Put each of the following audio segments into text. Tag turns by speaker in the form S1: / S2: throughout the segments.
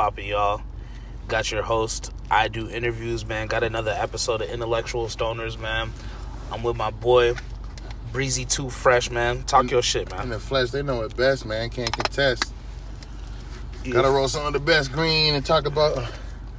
S1: poppin', y'all? Got your host. I do interviews, man. Got another episode of Intellectual Stonerz, man. I'm with my boy, Breezy Too Fresh, man. Talk your shit, man.
S2: In the flesh, they know it best, man. Can't contest. Gotta roll some of the best green and talk about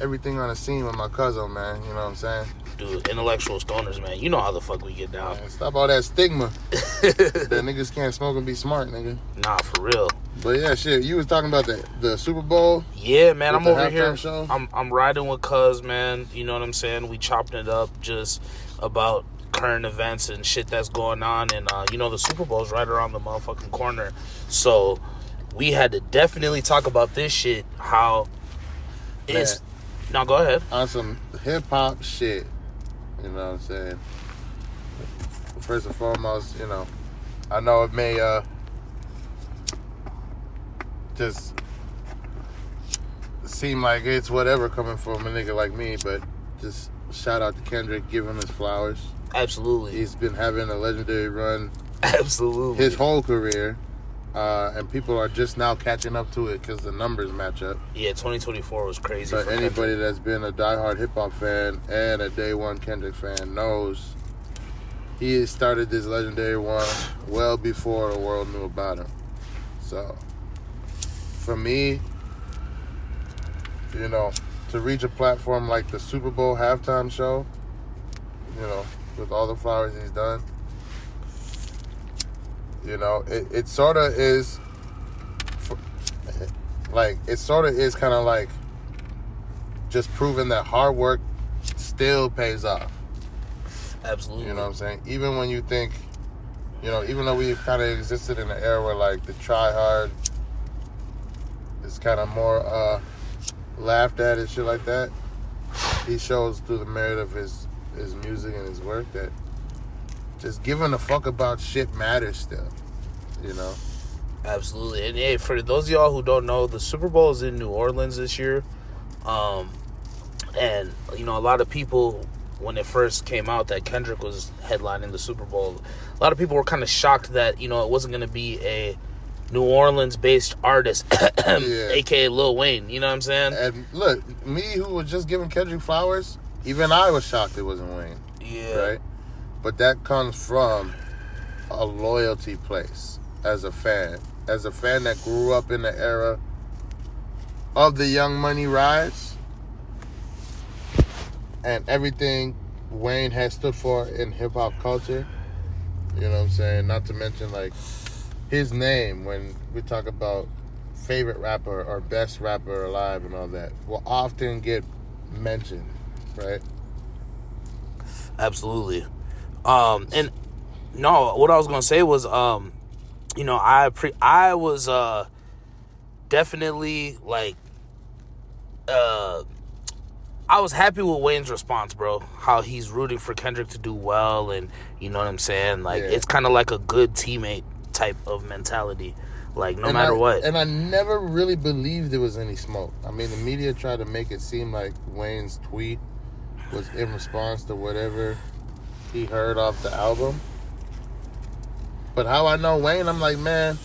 S2: everything on the scene with my cousin, man. You know what I'm saying?
S1: Dude, Intellectual Stonerz, man. You know how the fuck we get down.
S2: Man, stop all that stigma. That niggas can't smoke and be smart, nigga.
S1: Nah, for real.
S2: But yeah, shit. You was talking about the Super Bowl.
S1: Yeah, man. I'm over here.
S2: Show?
S1: I'm riding with cuz, man. You know what I'm saying? We chopping it up just about current events and shit that's going on. And, the Super Bowl's right around the motherfucking corner. So we had to definitely talk about this shit. How it's... Now, go ahead.
S2: On some hip-hop shit. You know what I'm saying? First and foremost, I know it may just seem like it's whatever coming from a nigga like me, but just shout out to Kendrick, give him his flowers.
S1: Absolutely.
S2: He's been having a legendary run.
S1: Absolutely.
S2: His whole career. And people are just now catching up to it because the numbers match up.
S1: Yeah, 2024 was crazy.
S2: But anybody that's been a diehard hip-hop fan and a day one Kendrick fan knows he started this legendary one well before the world knew about him. So, for me, to reach a platform like the Super Bowl halftime show, with all the flowers he's done, it sort of is, kind of like just proving that hard work still pays off.
S1: Absolutely.
S2: You know what I'm saying? Even when you think, even though we kind of existed in an era where like the try hard is kind of more laughed at and shit like that, he shows through the merit of his music and his work that just giving a fuck about shit matters still,
S1: Absolutely. And hey, for those of y'all who don't know, the Super Bowl is in New Orleans this year. And, a lot of people, when it first came out that Kendrick was headlining the Super Bowl, a lot of people were kind of shocked that, it wasn't going to be a New Orleans-based artist, a.k.a. Lil Wayne. You know what I'm saying?
S2: And look, me who was just giving Kendrick flowers, even I was shocked it wasn't Wayne.
S1: Yeah.
S2: Right? But that comes from a loyalty place as a fan. As a fan that grew up in the era of the Young Money rise and everything Wayne has stood for in hip-hop culture. You know what I'm saying? Not to mention, like, his name, when we talk about favorite rapper or best rapper alive and all that, will often get mentioned, right?
S1: Absolutely. What I was gonna say was, I was definitely like, I was happy with Wayne's response, bro. How he's rooting for Kendrick to do well, and you know what I'm saying. Like, It's kind of like a good teammate type of mentality. Like, no matter what.
S2: And I never really believed there was any smoke. I mean, the media tried to make it seem like Wayne's tweet was in response to whatever he heard off the album. But how I know Wayne, I'm like, man,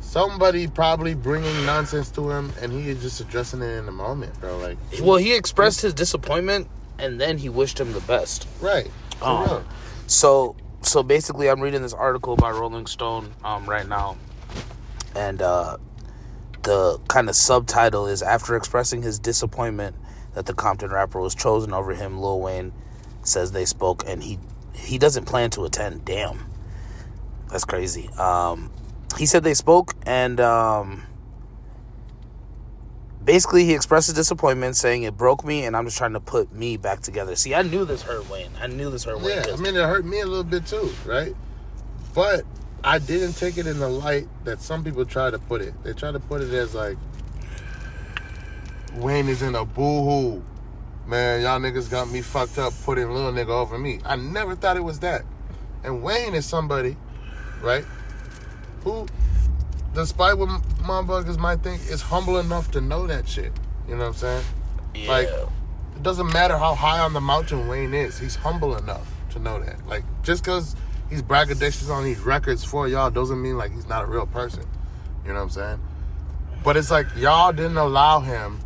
S2: somebody probably bringing nonsense to him, and he is just addressing it in the moment, bro. Like,
S1: he expressed his disappointment, and then he wished him the best.
S2: Right.
S1: So basically, I'm reading this article by Rolling Stone right now, and the kind of subtitle is, after expressing his disappointment that the Compton rapper was chosen over him, Lil Wayne says they spoke, and he doesn't plan to attend. Damn. That's crazy. He said they spoke, and basically he expressed his disappointment, saying it broke me, and I'm just trying to put me back together. See, I knew this hurt Wayne.
S2: Yeah, I mean, it hurt me a little bit too, right? But I didn't take it in the light that some people try to put it. They try to put it as like, Wayne is in a boo-hoo. Man, y'all niggas got me fucked up putting little nigga over me. I never thought it was that. And Wayne is somebody, right, who, despite what motherfuckers might think, is humble enough to know that shit. You know what I'm saying?
S1: Yeah.
S2: Like, it doesn't matter how high on the mountain Wayne is. He's humble enough to know that. Like, just because he's braggadocious on these records for y'all doesn't mean, like, he's not a real person. You know what I'm saying? But it's like y'all didn't allow him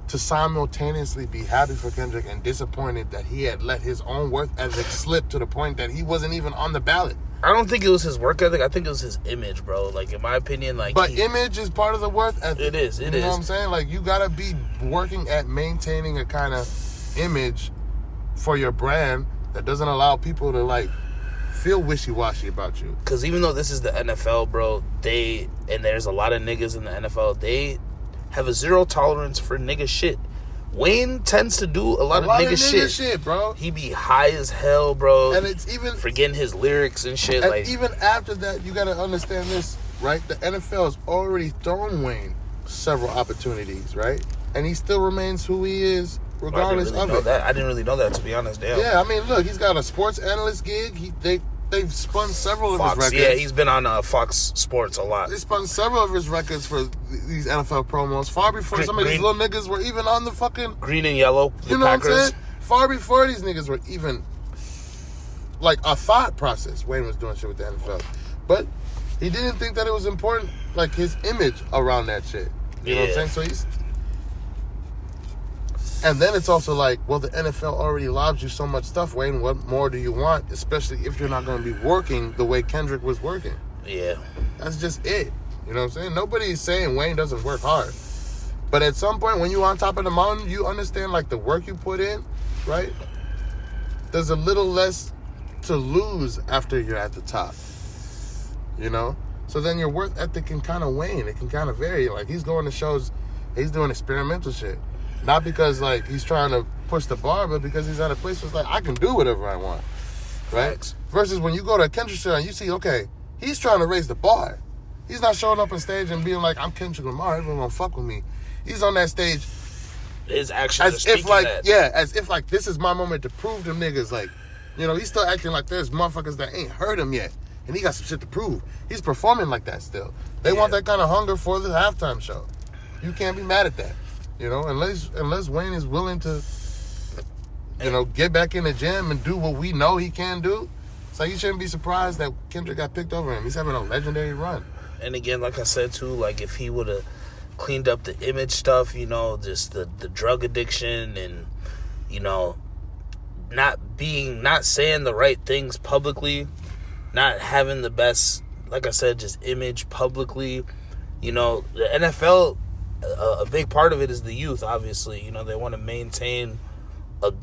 S2: to simultaneously be happy for Kendrick and disappointed that he had let his own work ethic slip to the point that he wasn't even on the ballot.
S1: I don't think it was his work ethic. I think it was his image, bro. Like, in my opinion, like...
S2: But image is part of the work ethic.
S1: It is.
S2: You know what I'm saying? Like, you gotta be working at maintaining a kind of image for your brand that doesn't allow people to, like, feel wishy-washy about you.
S1: Because even though this is the NFL, bro, and there's a lot of niggas in the NFL, they have a zero tolerance for nigga shit. Wayne tends to do a lot of nigga shit,
S2: bro.
S1: He be high as hell, bro.
S2: And it's even
S1: forgetting his lyrics and shit.
S2: And
S1: like,
S2: even after that, you gotta understand this, right? The NFL has already thrown Wayne several opportunities, right? And he still remains who he is, regardless of it.
S1: I didn't really know that, to be honest. Damn.
S2: Yeah, I mean, look, he's got a sports analyst gig. They've spun several of his records.
S1: Yeah, he's been on Fox Sports a lot.
S2: They spun several of his records for these NFL promos far before some of these little niggas were even on the fucking...
S1: Green and yellow,
S2: you know Packers. What I'm saying? Far before these niggas were even, like, a thought process. Wayne was doing shit with the NFL. But he didn't think that it was important, like, his image around that shit. You know what I'm saying? So he's... And then it's also like, well, the NFL already lobs you so much stuff, Wayne. What more do you want? Especially if you're not going to be working the way Kendrick was working.
S1: Yeah.
S2: That's just it. You know what I'm saying? Nobody's saying Wayne doesn't work hard. But at some point, when you're on top of the mountain, you understand, like, the work you put in, right? There's a little less to lose after you're at the top. You know? So then your work ethic can kind of wane. It can kind of vary. Like, he's going to shows, he's doing experimental shit. Not because, like, he's trying to push the bar, but because he's at a place where it's like, I can do whatever I want. Right?
S1: Facts.
S2: Versus when you go to a Kendrick show and you see, okay, he's trying to raise the bar. He's not showing up on stage and being like, I'm Kendrick Lamar, everyone gonna fuck with me. He's on that stage.
S1: His actions
S2: as
S1: are
S2: if like,
S1: that.
S2: Yeah, as if like this is my moment to prove them niggas, like, you know, he's still acting like there's motherfuckers that ain't heard him yet. And he got some shit to prove. He's performing like that still. They want that kind of hunger for the halftime show. You can't be mad at that. You know, unless Wayne is willing to, you know, get back in the gym and do what we know he can do. It's like you shouldn't be surprised that Kendrick got picked over him. He's having a legendary run.
S1: And again, like I said too, like if he would have cleaned up the image stuff, you know, just the drug addiction and, you know, not saying the right things publicly, not having the best, like I said, just image publicly. You know, the NFL, a big part of it is the youth, obviously. You know, they want to maintain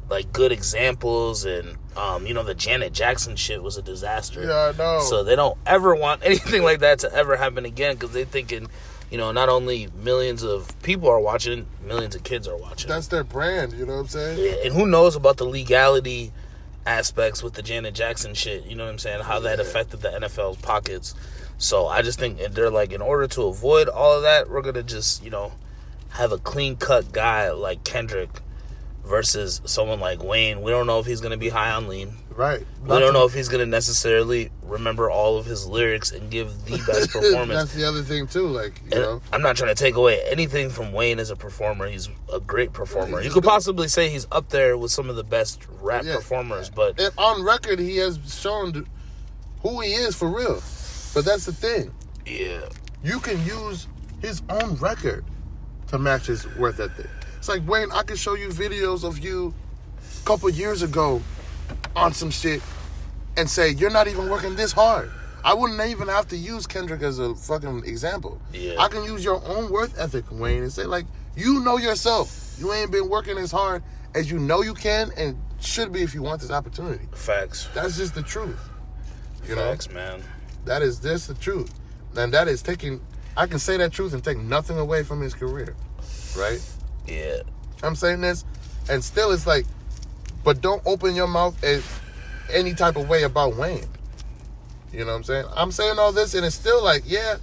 S1: like good examples, and you know, the Janet Jackson shit was a disaster.
S2: Yeah, I know.
S1: So they don't ever want anything like that to ever happen again, because they're thinking, you know, not only millions of people are watching, millions of kids are watching.
S2: That's their brand, you know what I'm saying?
S1: Yeah, and who knows about the legality aspects with the Janet Jackson shit, you know what I'm saying? How that affected the NFL's pockets. So I just think they're like, in order to avoid all of that, we're going to just, you know, have a clean-cut guy like Kendrick versus someone like Wayne. We don't know if he's going to be high on lean.
S2: Right.
S1: We don't know if he's going to necessarily remember all of his lyrics and give the best performance.
S2: That's the other thing, too. Like, you know.
S1: I'm not trying to take away anything from Wayne as a performer. He's a great performer. You could possibly say he's up there with some of the best rap performers. But
S2: and on record, he has shown who he is for real. But that's the thing.
S1: Yeah.
S2: You can use his own record to match his worth ethic. It's like, Wayne, I can show you videos of you a couple years ago on some shit and say, you're not even working this hard. I wouldn't even have to use Kendrick as a fucking example.
S1: Yeah.
S2: I can use your own worth ethic, Wayne, and say, like, you know yourself. You ain't been working as hard as you know you can and should be if you want this opportunity.
S1: Facts.
S2: That's just the truth. You
S1: Facts,
S2: know?
S1: man.
S2: That is just the truth. And that is taking... I can say that truth and take nothing away from his career. Right?
S1: Yeah.
S2: I'm saying this, and still it's like, but don't open your mouth in any type of way about Wayne. You know what I'm saying? I'm saying all this, and it's still like, yeah,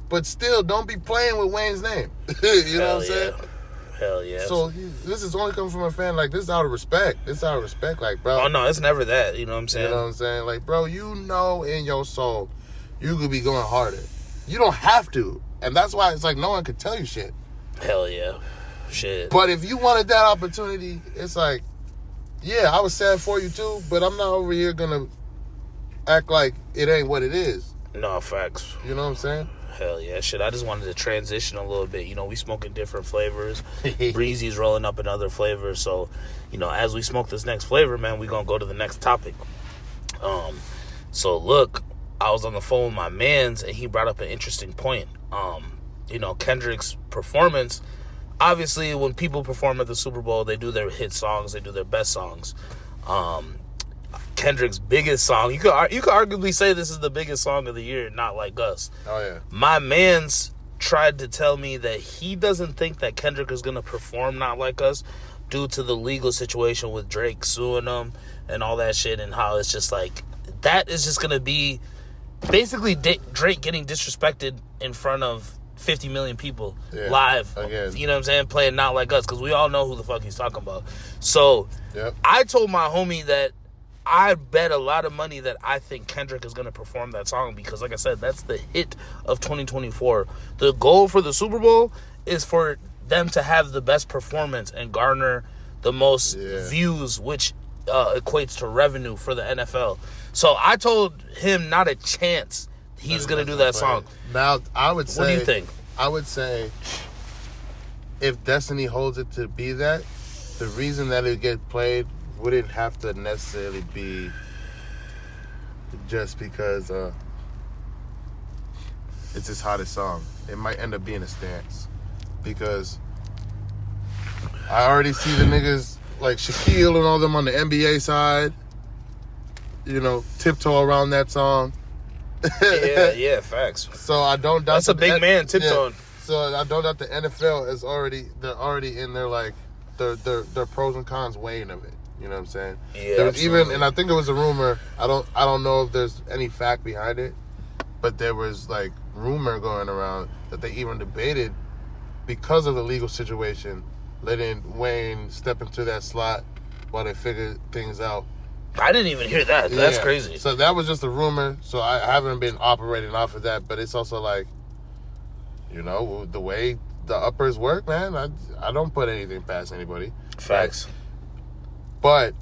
S2: but still, don't be playing with Wayne's name. You know what I'm saying?
S1: Hell yeah.
S2: So this is only coming from a fan. Like, this is out of respect. This is out of respect. Like, bro.
S1: Oh, no, it's never that. You know what I'm saying?
S2: You know what I'm saying? Like, bro, you know in your soul you could be going harder. You don't have to. And that's why it's like no one could tell you shit.
S1: Hell yeah. Shit.
S2: But if you wanted that opportunity, it's like, yeah, I was sad for you too, but I'm not over here gonna act like it ain't what it is.
S1: No, facts.
S2: You know what I'm saying?
S1: Hell yeah, shit. I just wanted to transition a little bit. You know, we smoking different flavors. Breezy's rolling up another flavor. So, you know, as we smoke this next flavor, man, we gonna go to the next topic. So look, I was on the phone with my mans, and he brought up an interesting point. You know, Kendrick's performance. Obviously, when people perform at the Super Bowl, they do their hit songs, they do their best songs. Kendrick's biggest song, you could arguably say this is the biggest song of the year, Not Like Us.
S2: Oh, yeah.
S1: My mans tried to tell me that he doesn't think that Kendrick is going to perform Not Like Us due to the legal situation with Drake suing him and all that shit, and how it's just like, that is just going to be basically Drake getting disrespected in front of 50 million people live. Again. You know what I'm saying? Playing Not Like Us, because we all know who the fuck he's talking about. So I told my homie that I bet a lot of money that I think Kendrick is going to perform that song, because, like I said, that's the hit of 2024. The goal for the Super Bowl is for them to have the best performance and garner the most views, which equates to revenue for the NFL. So I told him not a chance he's going to do that song.
S2: Now, I would say...
S1: What do you think?
S2: I would say if Destiny holds it to be that, the reason that it get played wouldn't have to necessarily be just because it's his hottest song. It might end up being a stance, because I already see the niggas like Shaquille and all them on the NBA side, you know, tiptoe around that song.
S1: yeah, facts.
S2: So I don't doubt
S1: that's a big man tiptoeing.
S2: So I don't doubt the NFL is already in their like their pros and cons weighing of it. You know what I'm saying?
S1: Yeah,
S2: there was even, and I think it was a rumor. I don't know if there's any fact behind it, but there was like rumor going around that they even debated, because of the legal situation, letting Wayne step into that slot while they figure things out.
S1: I didn't even hear that. That's crazy.
S2: So that was just a rumor. So I haven't been operating off of that, but it's also like, you know, the way the uppers work, man. I don't put anything past anybody.
S1: Facts.
S2: But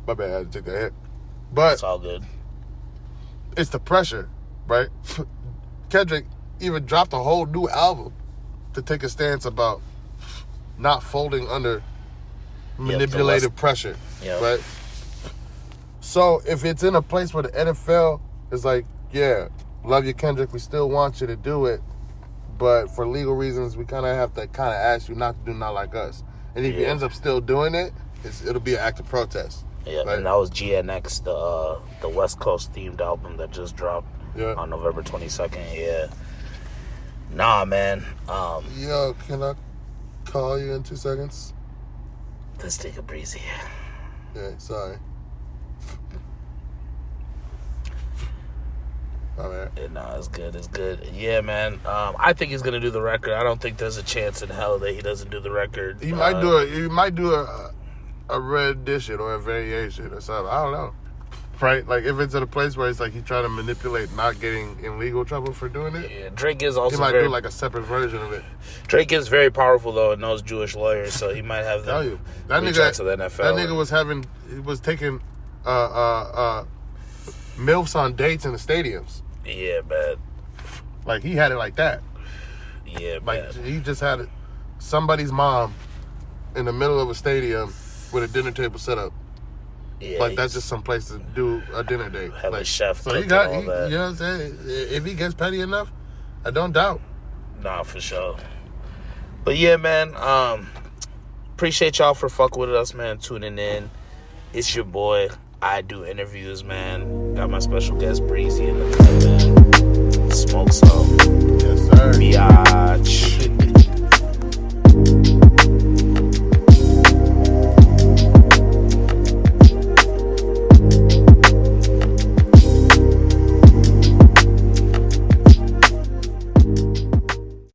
S2: my bad, I had to take that hit. But
S1: it's all good.
S2: It's the pressure, right? Kendrick even dropped a whole new album to take a stance about not folding under manipulative pressure, right? So if it's in a place where the NFL is like, yeah, love you, Kendrick, we still want you to do it, but for legal reasons, we kind of have to ask you not to do Not Like Us. And if he ends up still doing it, it'll be an act of protest.
S1: Yeah, right? And that was GNX, the West Coast themed album that just dropped on November 22nd. Yeah. Nah, man.
S2: Yo, can I call you in 2 seconds?
S1: Let's take a breezy.
S2: Yeah, sorry. Oh, man.
S1: Yeah, nah, it's good. It's good. Yeah, man. I think he's gonna do the record. I don't think there's a chance in hell that he doesn't do the record.
S2: He might do it. He might do a red edition or a variation or something. I don't know. Right? Like, if it's at a place where it's like he's trying to manipulate not getting in legal trouble for doing it.
S1: Yeah, Drake is also.
S2: He might do like a separate version of it.
S1: Drake is very powerful though, and knows Jewish lawyers, so he might have them reach out to the NFL.
S2: That nigga was taking MILFs on dates in the stadiums.
S1: Yeah, man.
S2: Like, he had it like that.
S1: Yeah, man.
S2: Like, he just had somebody's mom in the middle of a stadium with a dinner table set up.
S1: Yeah,
S2: like, that's just some place to do a dinner date.
S1: Have
S2: like,
S1: a chef.
S2: So you know what I'm saying? If he gets petty enough, I don't doubt.
S1: Nah, for sure. But yeah, man. Appreciate y'all for fucking with us, man. Tuning in. It's your boy. I do interviews, man. Got my special guest Breezy in the cut, man. Smoke some.
S2: Yes, sir.
S1: Biatch.